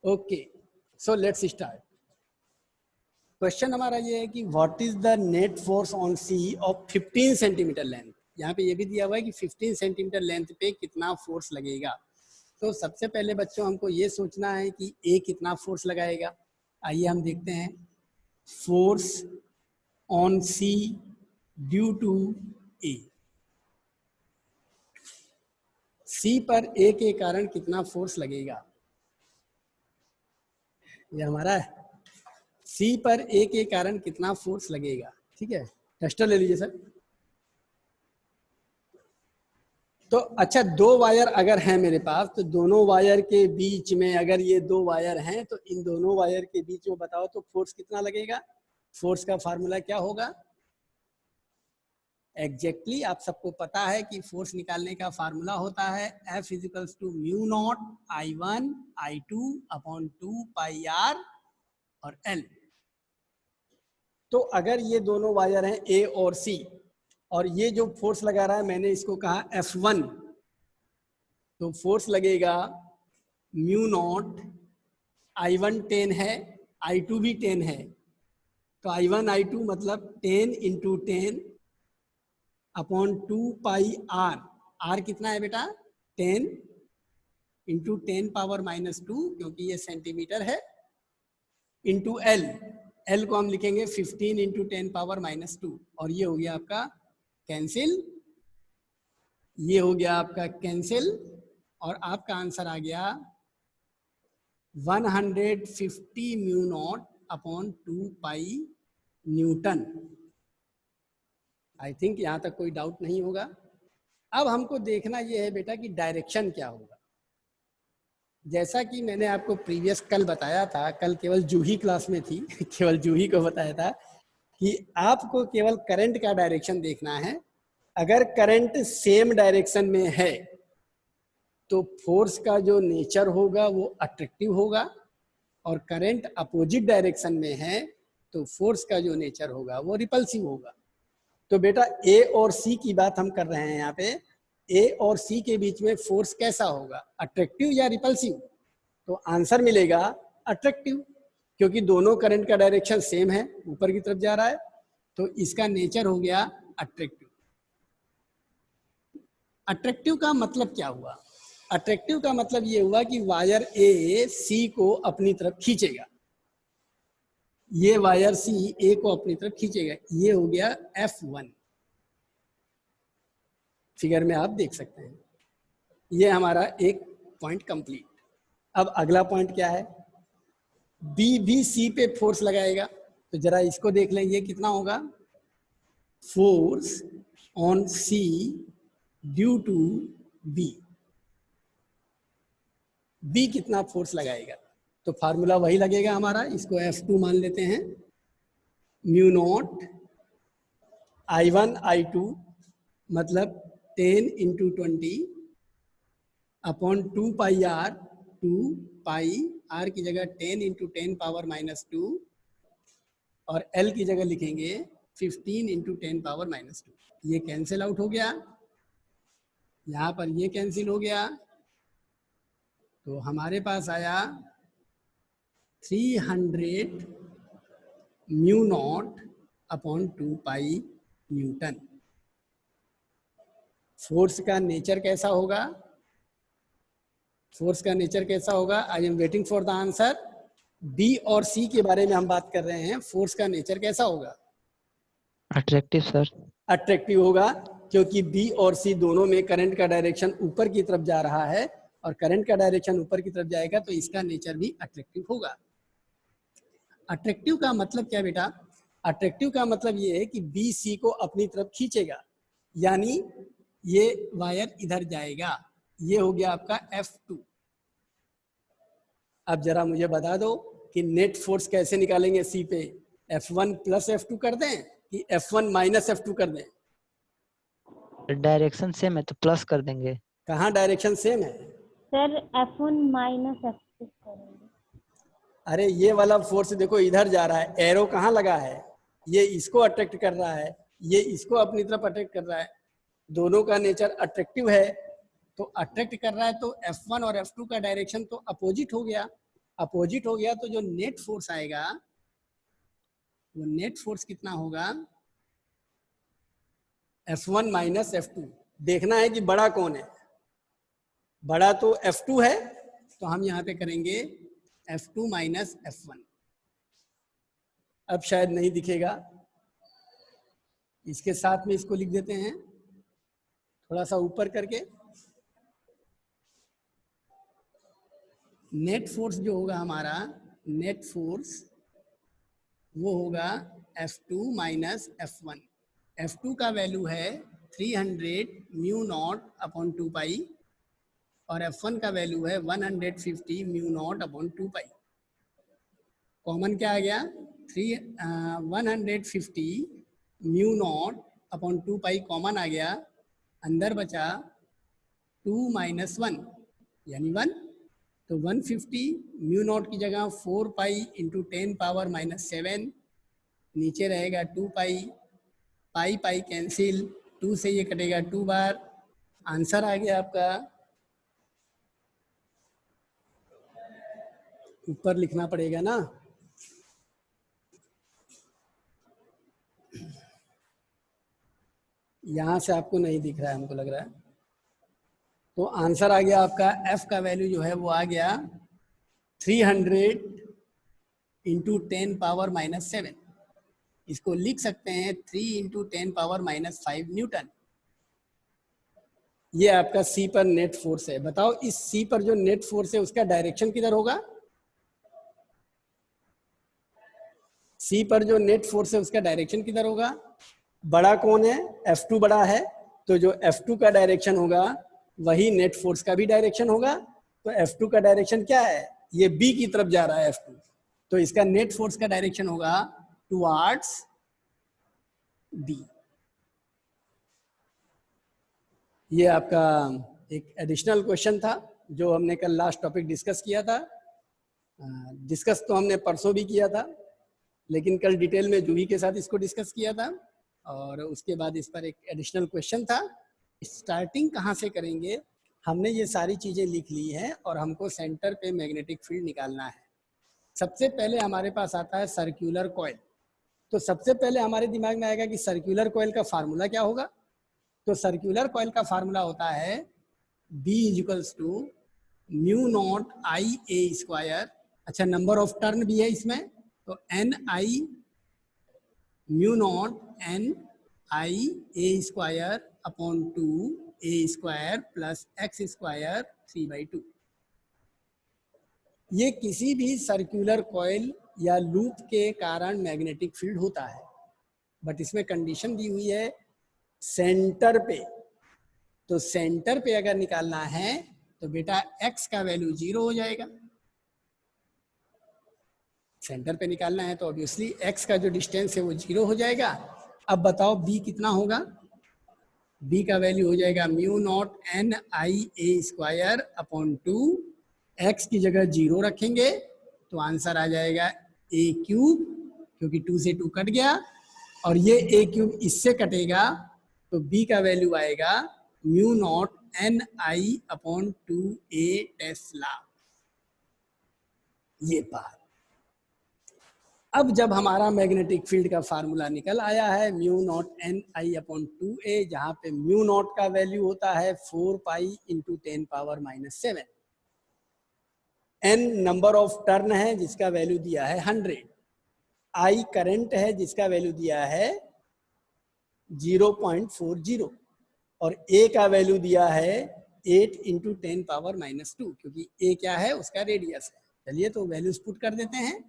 Okay, so let's start. Question हमारा ये है कि what is the net force on C of 15 centimetre length. यहाँ पे ये भी दिया हुआ है कि 15 सेंटीमीटर लेंथ पे कितना फोर्स लगेगा। तो सबसे पहले बच्चों हमको ये सोचना है कि ए कितना फोर्स लगाएगा। आइए हम देखते हैं। Force on C due to A, C पर ए के कारण कितना फोर्स लगेगा, ये हमारा है। सी पर ए के कारण कितना फोर्स लगेगा, ठीक है। टेस्टर ले लीजिए सर। तो अच्छा, दो वायर अगर हैं मेरे पास, तो दोनों वायर के बीच में अगर ये दो वायर हैं तो इन दोनों वायर के बीच में बताओ तो फोर्स कितना लगेगा। फोर्स का फार्मूला क्या होगा। एग्जैक्टली आप सबको पता है कि फोर्स निकालने का फार्मूला होता है F equals to mu naught I1 I2 upon 2 pi R और L। तो अगर ये दोनों वायर हैं A और C, और ये जो फोर्स लगा रहा है मैंने इसको कहा F1, तो फोर्स लगेगा म्यू नॉट, I1 10 है, I2 भी 10 है, तो I1 I2 मतलब 10 into 10 upon 2 pi R। R कितना है बेटा 10 इंटू 10 पावर -2, क्योंकि ये सेंटीमीटर है, इंटू L। L को हम लिखेंगे 15 इंटू 10 पावर -2, और ये हो गया आपका कैंसिल, ये हो गया आपका कैंसिल, और आपका आंसर आ गया 150 mu naught upon 2 pi Newton. I think यहाँ तक कोई डाउट नहीं होगा। अब हमको देखना ये है बेटा कि डायरेक्शन क्या होगा। जैसा कि मैंने आपको प्रीवियस कल बताया था, कल केवल जूही क्लास में थी केवल जूही को बताया था कि आपको केवल करंट का डायरेक्शन देखना है। अगर करंट सेम डायरेक्शन में है तो फोर्स का जो नेचर होगा वो अट्रैक्टिव होगा, और करंट अपोजिट डायरेक्शन में है तो फोर्स का जो नेचर होगा वो रिपल्सिव होगा। तो बेटा ए और सी की बात हम कर रहे हैं यहाँ पे। ए और सी के बीच में फोर्स कैसा होगा, अट्रैक्टिव या रिपल्सिव। तो आंसर मिलेगा अट्रैक्टिव, क्योंकि दोनों करंट का डायरेक्शन सेम है, ऊपर की तरफ जा रहा है, तो इसका नेचर हो गया अट्रैक्टिव। अट्रैक्टिव का मतलब क्या हुआ। अट्रैक्टिव का मतलब ये हुआ कि वायर ए सी को अपनी तरफ खींचेगा, ये वायर सी ए को अपनी तरफ खींचेगा। ये हो गया F1, फिगर में आप देख सकते हैं। ये हमारा एक पॉइंट कंप्लीट। अब अगला पॉइंट क्या है, बी भी सी पे फोर्स लगाएगा। तो जरा इसको देख लें, ये कितना होगा। Force on C due to B, B कितना फोर्स लगाएगा, तो फार्मूला वही लगेगा हमारा, इसको F2 मान लेते हैं। म्यू नॉट I1 I2 मतलब 10 into 20 upon 2 pi R, 2 pi R की जगह 10 इंटू 10 पावर -2, और L की जगह लिखेंगे 15 इंटू 10 पावर -2। ये कैंसिल आउट हो गया, यहाँ पर ये कैंसिल हो गया, तो हमारे पास आया 300 mu naught upon 2 pi newton. Force का नेचर कैसा होगा, फोर्स का नेचर कैसा होगा। I am waiting for the answer. B और सी के बारे में हम बात कर रहे हैं, फोर्स का नेचर कैसा होगा। Attractive sir. अट्रैक्टिव होगा, क्योंकि बी और सी दोनों में करंट का डायरेक्शन ऊपर की तरफ जा रहा है, और करंट का डायरेक्शन ऊपर की तरफ जाएगा तो इसका नेचर भी अट्रैक्टिव होगा। अट्रैक्टिव का मतलब क्या बेटा, अट्रैक्टिव का मतलब ये है कि बी सी को अपनी तरफ खींचेगा, यानी ये वायर इधर जाएगा। ये हो गया आपका F2। अब जरा मुझे बता दो कि नेट फोर्स कैसे निकालेंगे सी पे। F1 प्लस F2 कर दें कि F1 माइनस F2 कर दें। डायरेक्शन सेम है तो प्लस कर देंगे। कहाँ डायरेक्शन सेम है सर, F1 माइनस F2 करेंगे। अरे ये वाला फोर्स देखो इधर जा रहा है, एरो कहाँ लगा है, ये इसको अट्रैक्ट कर रहा है, ये इसको अपनी तरफ अट्रैक्ट कर रहा है। दोनों का नेचर अट्रैक्टिव है, तो अट्रैक्ट कर रहा है तो F1 और F2 का डायरेक्शन तो अपोजिट हो गया। अपोजिट हो गया तो जो नेट फोर्स आएगा वो नेट फोर्स कितना होगा, F1 माइनस F2। देखना है कि बड़ा कौन है, बड़ा तो F2 है, तो हम यहाँ पे करेंगे F2 माइनस F1। अब शायद नहीं दिखेगा, इसके साथ में इसको लिख देते हैं थोड़ा सा ऊपर करके। नेट फोर्स जो होगा हमारा, नेट फोर्स वो होगा F2 माइनस F1। F2 का वैल्यू है 300 म्यू नॉट अपॉन 2 पाई और F1 का वैल्यू है 150 mu naught upon 2 pi. Common क्या आ गया, 150 mu naught upon 2 pi common आ गया, अंदर बचा 2 माइनस 1 यानी 1, तो 150 म्यू नॉट की जगह 4 पाई इंटू 10 पावर माइनस 7, नीचे रहेगा 2 पाई, पाई पाई कैंसिल, 2 से ये कटेगा 2 बार, आंसर आ गया आपका, ऊपर लिखना पड़ेगा ना, यहाँ से आपको नहीं दिख रहा है हमको लग रहा है। तो आंसर आ गया आपका, F का वैल्यू जो है वो आ गया 300 इंटू 10 पावर माइनस 7। इसको लिख सकते हैं 3 इंटू 10 पावर माइनस 5 न्यूटन। ये आपका C पर नेट फोर्स है। बताओ इस C पर जो नेट फोर्स है उसका डायरेक्शन किधर होगा, C पर जो नेट फोर्स है उसका डायरेक्शन किधर होगा, बड़ा कौन है, F2 बड़ा है, तो जो F2 का डायरेक्शन होगा वही नेट फोर्स का भी डायरेक्शन होगा। तो F2 का डायरेक्शन क्या है, ये B की तरफ जा रहा है F2, तो इसका नेट फोर्स का डायरेक्शन होगा टुवार्ड्स B। ये आपका एक एडिशनल क्वेश्चन था जो हमने कल लास्ट टॉपिक डिस्कस किया था। डिस्कस तो हमने परसों भी किया था, लेकिन कल डिटेल में जूही के साथ इसको डिस्कस किया था, और उसके बाद इस पर एक एडिशनल क्वेश्चन था। स्टार्टिंग कहाँ से करेंगे, हमने ये सारी चीज़ें लिख ली हैं और हमको सेंटर पे मैग्नेटिक फील्ड निकालना है। सबसे पहले हमारे पास आता है सर्कुलर कॉइल। तो सबसे पहले हमारे दिमाग में आएगा कि सर्कुलर कॉइल का फार्मूला क्या होगा। तो सर्कुलर कॉइल का फार्मूला होता है B equals to mu naught I a square. अच्छा, नंबर ऑफ टर्न भी है इसमें, तो n I mu naught n I a square upon 2 a square plus x square 3/2। ये किसी भी सर्कुलर कॉइल या लूप के कारण मैग्नेटिक फील्ड होता है, बट इसमें कंडीशन दी हुई है सेंटर पे। तो सेंटर पे अगर निकालना है तो बेटा x का वैल्यू 0 हो जाएगा। सेंटर पे निकालना है तो ऑब्वियसली x का जो डिस्टेंस है वो 0 हो जाएगा। अब बताओ b कितना होगा, b का वैल्यू हो जाएगा mu naught n I a square upon 2, x की जगह 0 रखेंगे तो आंसर आ जाएगा a क्यूब, क्योंकि 2 से 2 कट गया, और ये a क्यूब इससे कटेगा तो b का वैल्यू आएगा म्यू नॉट एन आई अपॉन 2a टेस्ला। ये बात। अब जब हमारा मैग्नेटिक फील्ड का फार्मूला निकल आया है म्यू नॉट एन आई अपॉन 2a, जहां पे म्यू नॉट का वैल्यू होता है 4 pi into 10 power minus 7, n number of turn है जिसका वैल्यू दिया है 100, I करंट है जिसका वैल्यू दिया है 0.40, और A का वैल्यू दिया है 8 इंटू 10 पावर माइनस 2, क्योंकि A क्या है, उसका रेडियस है। चलिए तो वैल्यूज पुट कर देते हैं,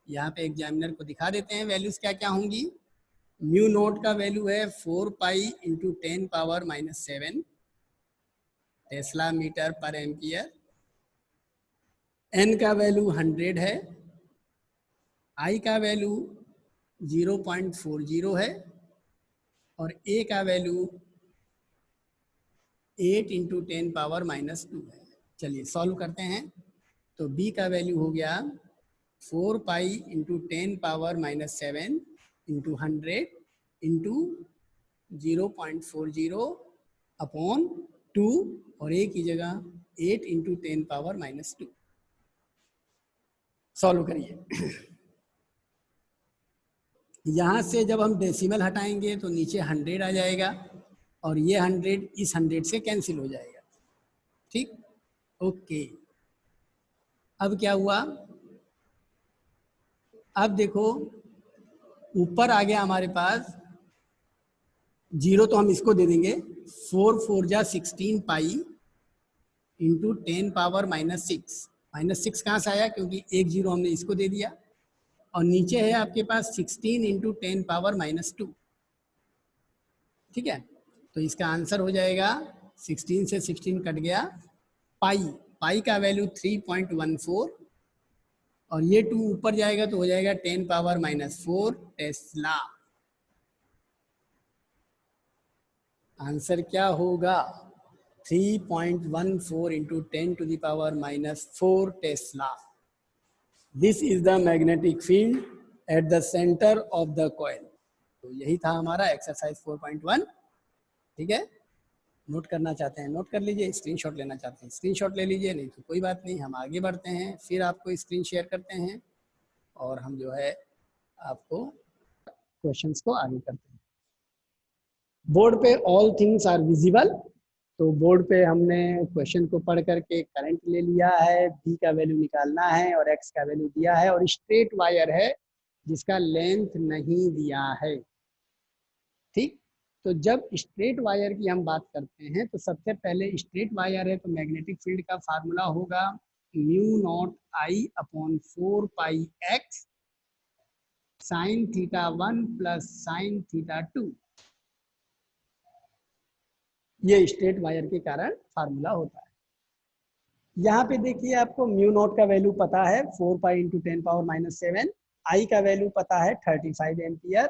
यहाँ पे एग्जामिनर को दिखा देते हैं वैल्यूज क्या क्या होंगी। म्यू नोट का वैल्यू है 4 pi into 10 power minus 7 tesla metre पर एम्पियर। n का वैल्यू 100 है, I का वैल्यू 0.40 है, और A का वैल्यू 8 इंटू 10 पावर माइनस 2 है। चलिए सॉल्व करते हैं। तो B का वैल्यू हो गया 4 pi into 10 power minus 7 into 100 into 0.40 upon 2, और A की जगह 8 इंटू 10 पावर माइनस 2। सॉल्व करिए। यहाँ से जब हम डेसिमल हटाएंगे तो नीचे 100 आ जाएगा और ये 100 इस 100 से कैंसिल हो जाएगा। ठीक, ओके। अब क्या हुआ, अब देखो ऊपर आ गया हमारे पास 0, तो हम इसको दे देंगे 4 4 जा 16 पाई इंटू 10 पावर -6। -6 कहाँ से आया, क्योंकि एक 0 हमने इसको दे दिया, और नीचे है आपके पास 16 इंटू 10 पावर -2। ठीक है, तो इसका आंसर हो जाएगा 16 से 16 कट गया, पाई का वैल्यू 3.14, और ये 2 ऊपर जाएगा तो हो जाएगा 10 पावर -4 टेस्ला। आंसर क्या होगा, 3.14 into 10 to the power -4 tesla. This is the magnetic field at the centre of the coil. तो यही था हमारा एक्सरसाइज 4.1। ठीक है, नोट करना चाहते हैं नोट कर लीजिए, स्क्रीनशॉट लेना चाहते हैं स्क्रीनशॉट ले लीजिए, नहीं तो कोई बात नहीं, हम आगे बढ़ते हैं, फिर आपको स्क्रीन शेयर करते हैं और हम जो है आपको क्वेश्चंस को आगे करते हैं। बोर्ड पे ऑल थिंग्स आर विजिबल, तो बोर्ड पे हमने क्वेश्चन को पढ़ करके करंट ले लिया है, बी का वैल्यू निकालना है और एक्स का वैल्यू दिया है, और स्ट्रेट वायर है जिसका लेंथ नहीं दिया है। ठीक, तो जब स्ट्रेट वायर की हम बात करते हैं तो सबसे पहले स्ट्रेट वायर है तो मैग्नेटिक फील्ड का फार्मूला होगा μ0I/4 पाई x sin θ1 प्लस sin θ2। ये स्ट्रेट वायर के कारण फार्मूला होता है। यहाँ पे देखिए आपको μ0 का वैल्यू पता है 4 पाई इंटू 10 पावर -7, I का वैल्यू पता है 35 एम्पियर,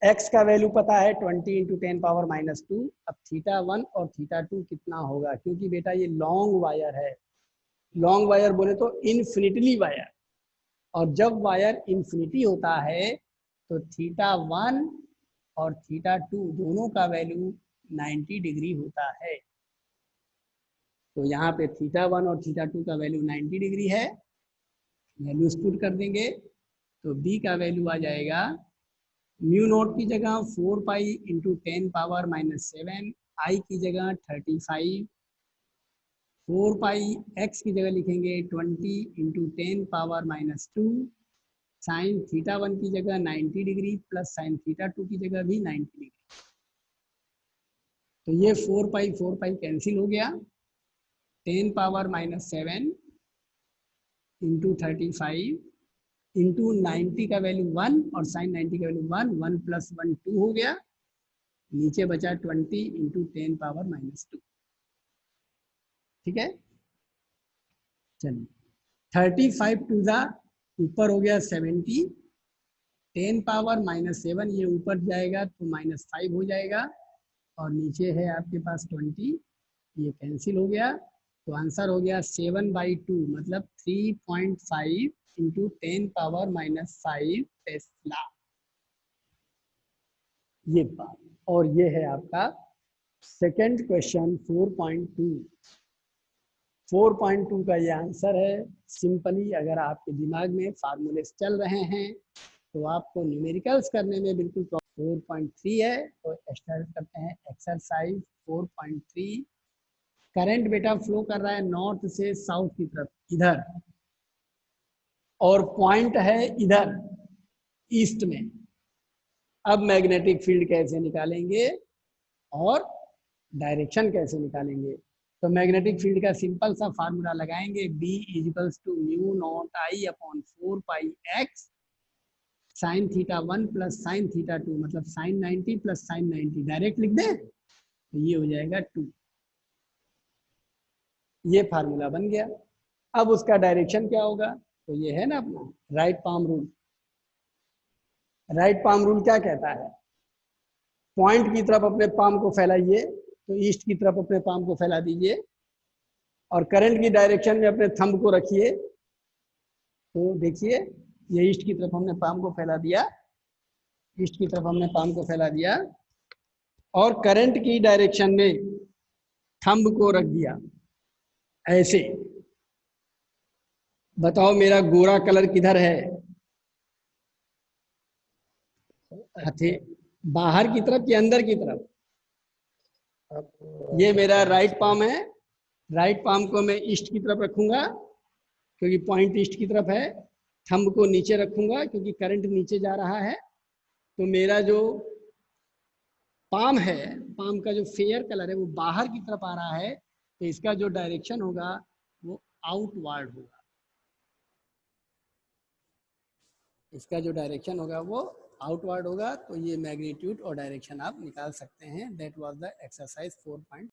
x का वैल्यू पता है 20 इंटू 10 पावर -2। अब θ1 और θ2 कितना होगा, क्योंकि बेटा ये लॉन्ग वायर है, लॉन्ग वायर बोले तो इन्फिनिटली वायर, और जब वायर इन्फिनिटी होता है तो θ1 और θ2 दोनों का वैल्यू 90 डिग्री होता है। तो यहाँ पे θ1 और θ2 का वैल्यू 90 डिग्री है, वैल्यूज पुट कर देंगे तो b का वैल्यू आ जाएगा μ0 की जगह 4 पाई इंटू 10 पावर -7, I की जगह 35, 4 पाई x की जगह लिखेंगे 20 इंटू 10 पावर -2, साइन θ1 की जगह 90 डिग्री प्लस साइन θ2 की जगह भी 90 डिग्री। तो ये 4 पाई कैंसिल हो गया, 10 पावर -7 इंटू 35 इंटू 90 का वैल्यू 1 और साइन 90 का वैल्यू 1 प्लस 1 2 हो गया, नीचे बचा 20 इंटू 10 पावर -2। ठीक है, चलिए 35 टू द ऊपर हो गया 70, 10 पावर -7 ये ऊपर जाएगा तो -5 हो जाएगा, और नीचे है आपके पास 20, ये कैंसिल हो गया, तो आंसर हो गया 7/2 मतलब 3.5 इंटू 10 पावर -5 टेस्ला। ये बात, और ये है आपका सेकंड क्वेश्चन 4.2। 4.2 का ये आंसर है। सिंपली अगर आपके दिमाग में फार्मूले चल रहे हैं तो आपको न्यूमेरिकल्स करने में बिल्कुल 4.3 है, तो स्टार्ट करते हैं एक्सरसाइज 4.3। करंट बेटा फ्लो कर रहा है नॉर्थ से साउथ की तरफ इधर, और पॉइंट है इधर ईस्ट में। अब मैग्नेटिक फील्ड कैसे निकालेंगे और डायरेक्शन कैसे निकालेंगे, तो मैग्नेटिक फील्ड का सिंपल सा फार्मूला लगाएंगे, B = μ0I/4 पाई x sin θ1 प्लस sin θ2 मतलब sin 90 प्लस sin 90, डायरेक्ट लिख दें तो ये हो जाएगा 2। ये फार्मूला बन गया। अब उसका डायरेक्शन क्या होगा, तो ये है ना अपना right palm rule. Right palm rule क्या कहता है, पॉइंट की तरफ अपने पाम को फैलाइए, तो ईस्ट की तरफ अपने पाम को फैला दीजिए, और करंट की डायरेक्शन में अपने थंब को रखिए, तो देखिए ये ईस्ट की तरफ हमने पाम को फैला दिया, ईस्ट की तरफ हमने पाम को फैला दिया, और करंट की डायरेक्शन में थंब को रख दिया ऐसे। बताओ मेरा गोरा कलर किधर है? हथे बाहर की तरफ कि अंदर की तरफ? ये मेरा राइट पाम है, राइट पाम को मैं ईस्ट की तरफ रखूंगा क्योंकि पॉइंट ईस्ट की तरफ है। थंब को नीचे रखूंगा क्योंकि करंट नीचे जा रहा है। तो मेरा जो पाम है, पाम का जो फेयर कलर है वो बाहर की तरफ आ रहा है, तो इसका जो डायरेक्शन होगा वो आउटवर्ड होगा। इसका जो डायरेक्शन होगा वो आउटवर्ड होगा। तो ये मैग्नीट्यूड और डायरेक्शन आप निकाल सकते हैं। That was the exercise 4.